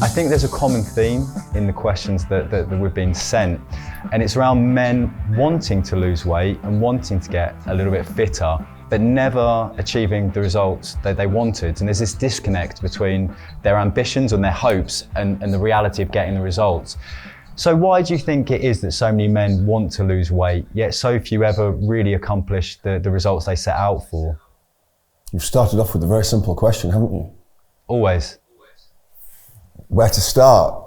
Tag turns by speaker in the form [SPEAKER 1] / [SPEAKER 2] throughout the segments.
[SPEAKER 1] I think there's a common theme in the questions that we've been sent, and it's around men wanting to lose weight and wanting to get a little bit fitter, but never achieving the results that they wanted. And there's this disconnect between their ambitions and their hopes and the reality of getting the results. So why do you think it is that so many men want to lose weight, yet so few ever really accomplish the results they set out for?
[SPEAKER 2] You've started off with a very simple question, haven't you?
[SPEAKER 1] Always.
[SPEAKER 2] Where to start?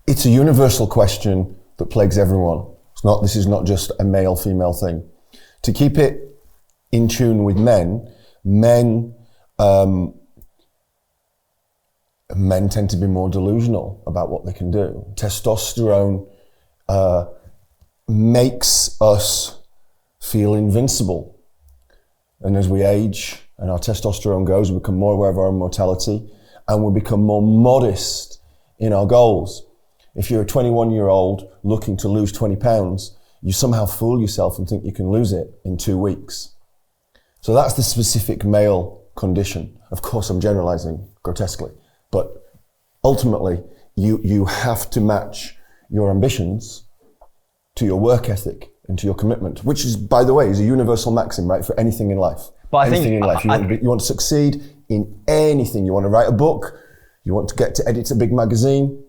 [SPEAKER 2] It's a universal question that plagues everyone. This is not just a male-female thing. To keep it in tune with men tend to be more delusional about what they can do. Testosterone makes us feel invincible. And as we age and our testosterone goes, we become more aware of our own mortality and we become more modest in our goals. If you're a 21-year-old looking to lose 20 pounds, you somehow fool yourself and think you can lose it in 2 weeks. So that's the specific male condition. Of course, I'm generalizing grotesquely, but ultimately, you have to match your ambitions to your work ethic and to your commitment, which is, by the way, is a universal maxim, right, for anything in life.
[SPEAKER 1] But
[SPEAKER 2] anything in life. You want to succeed in anything. You want to write a book. You want to get to edit a big magazine.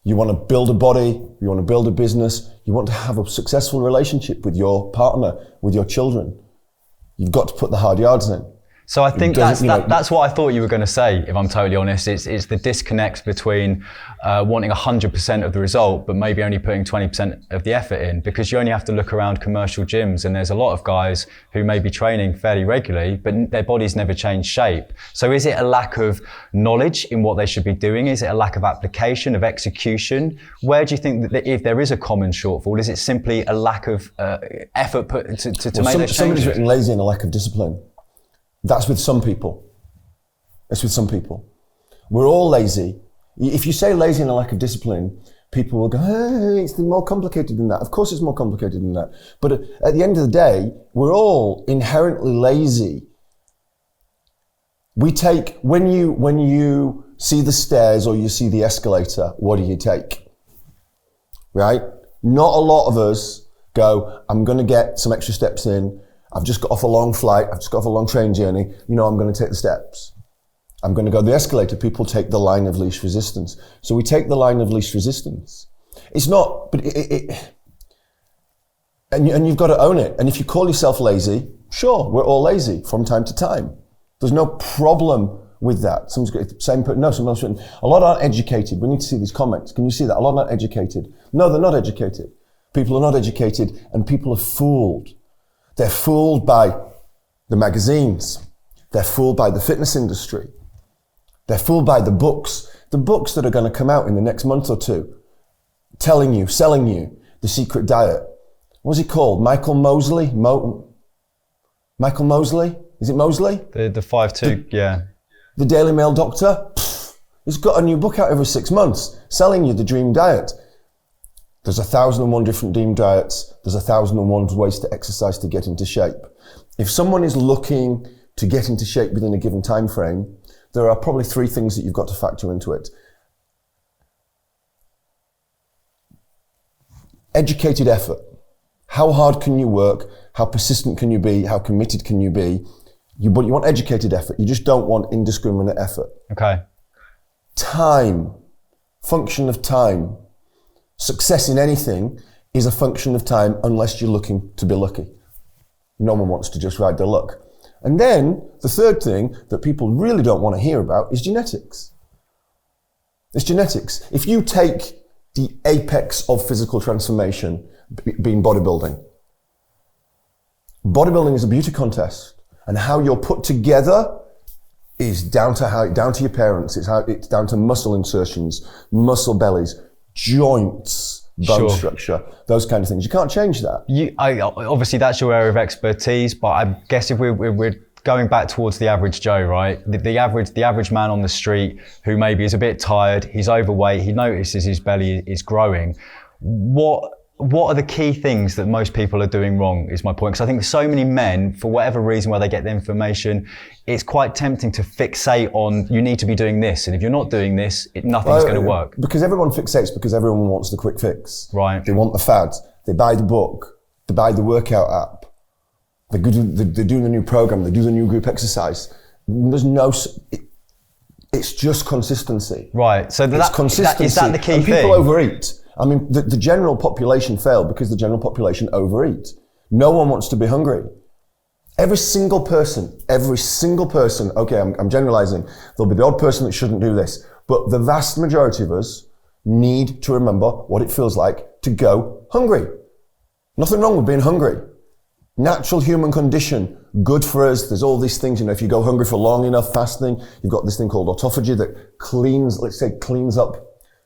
[SPEAKER 2] You want to build a body. You want to build a business. You want to have a successful relationship with your partner, with your children. You've got to put the hard yards in.
[SPEAKER 1] So I think that's what I thought you were going to say, if I'm totally honest. It's the disconnect between wanting 100% of the result, but maybe only putting 20% of the effort in, because you only have to look around commercial gyms and there's a lot of guys who may be training fairly regularly, but their bodies never change shape. So is it a lack of knowledge in what they should be doing? Is it a lack of application, of execution? Where do you think that if there is a common shortfall, is it simply a lack of effort put to make those changes?
[SPEAKER 2] Somebody's written lazy and a lack of discipline. That's with some people. It's with some people. We're all lazy. If you say lazy and a lack of discipline, people will go, hey, it's more complicated than that. Of course it's more complicated than that. But at the end of the day, we're all inherently lazy. When you see the stairs or you see the escalator, what do you take? Right? Not a lot of us go, I'm going to get some extra steps in. I've just got off a long flight. I've just got off a long train journey. I'm going to take the steps. I'm going to go the escalator. People take the line of least resistance. So we take the line of least resistance. It's not, but and you've got to own it. And if you call yourself lazy, sure, we're all lazy from time to time. There's no problem with that. Someone's got someone else written, a lot aren't educated. We need to see these comments. Can you see that? A lot aren't educated. No, they're not educated. People are not educated and people are fooled. They're fooled by the magazines. They're fooled by the fitness industry. They're fooled by the books that are going to come out in the next month or two, selling you the secret diet. What's he called? Michael Mosley? Michael Mosley? Is it Mosley?
[SPEAKER 1] The 5'2", yeah.
[SPEAKER 2] The Daily Mail doctor? He's got a new book out every 6 months, selling you the dream diet. There's 1,001 different dream diets. There's 1,001 ways to exercise to get into shape. If someone is looking to get into shape within a given time frame, there are probably 3 things that you've got to factor into it. Educated effort. How hard can you work? How persistent can you be? How committed can you be? But you want educated effort. You just don't want indiscriminate effort.
[SPEAKER 1] Okay.
[SPEAKER 2] Time. Function of time. Success in anything is a function of time unless you're looking to be lucky. No one wants to just ride their luck. And then the third thing that people really don't want to hear about is genetics. It's genetics. If you take the apex of physical transformation, being bodybuilding is a beauty contest, and how you're put together is down to your parents. It's down to muscle insertions, muscle bellies, joints, bone structure, those kind of things. You can't change that.
[SPEAKER 1] Obviously, that's your area of expertise, but I guess if we're going back towards the average Joe, right? The average man on the street who maybe is a bit tired, he's overweight, he notices his belly is growing. What what are the key things that most people are doing wrong is my point. Because I think so many men, for whatever reason where they get the information, it's quite tempting to fixate on, you need to be doing this. And if you're not doing this, nothing's going to work.
[SPEAKER 2] Because everyone fixates because everyone wants the quick fix.
[SPEAKER 1] Right.
[SPEAKER 2] They want the fad. They buy the book. They buy the workout app. They do the new program. They do the new group exercise. It's just consistency.
[SPEAKER 1] Right. So
[SPEAKER 2] it's consistency.
[SPEAKER 1] Is that the key
[SPEAKER 2] and
[SPEAKER 1] thing?
[SPEAKER 2] People overeat. I mean, the general population fail because the general population overeat. No one wants to be hungry. Every single person, okay, I'm generalizing. There'll be the odd person that shouldn't do this. But the vast majority of us need to remember what it feels like to go hungry. Nothing wrong with being hungry. Natural human condition, good for us. There's all these things, if you go hungry for long enough, fasting, you've got this thing called autophagy that cleans up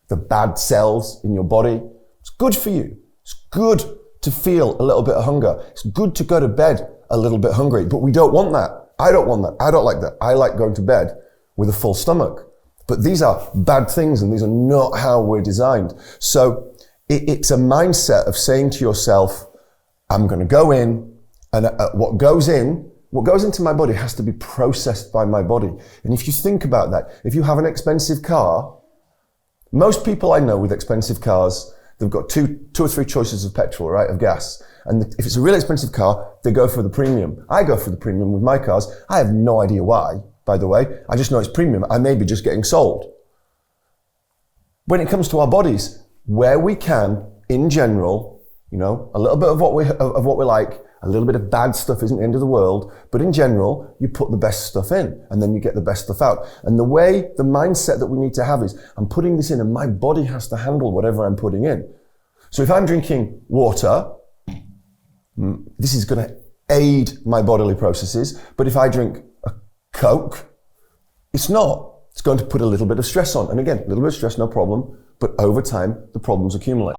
[SPEAKER 2] the bad cells in your body. It's good for you. It's good to feel a little bit of hunger. It's good to go to bed a little bit hungry, but we don't want that. I don't want that. I don't like that. I like going to bed with a full stomach. But these are bad things and these are not how we're designed. So it's a mindset of saying to yourself, I'm going to go in, and what goes into my body has to be processed by my body. And if you think about that, if you have an expensive car, most people I know with expensive cars, they've got two or three choices of petrol, right, of gas. And if it's a really expensive car, they go for the premium. I go for the premium with my cars. I have no idea why, by the way. I just know it's premium. I may be just getting sold. When it comes to our bodies, where we can, in general, a little bit of what we like, a little bit of bad stuff isn't the end of the world, but in general, you put the best stuff in and then you get the best stuff out. And the mindset that we need to have is, I'm putting this in and my body has to handle whatever I'm putting in. So if I'm drinking water, this is going to aid my bodily processes. But if I drink a Coke, it's not. It's going to put a little bit of stress on. And again, a little bit of stress, no problem. But over time, the problems accumulate.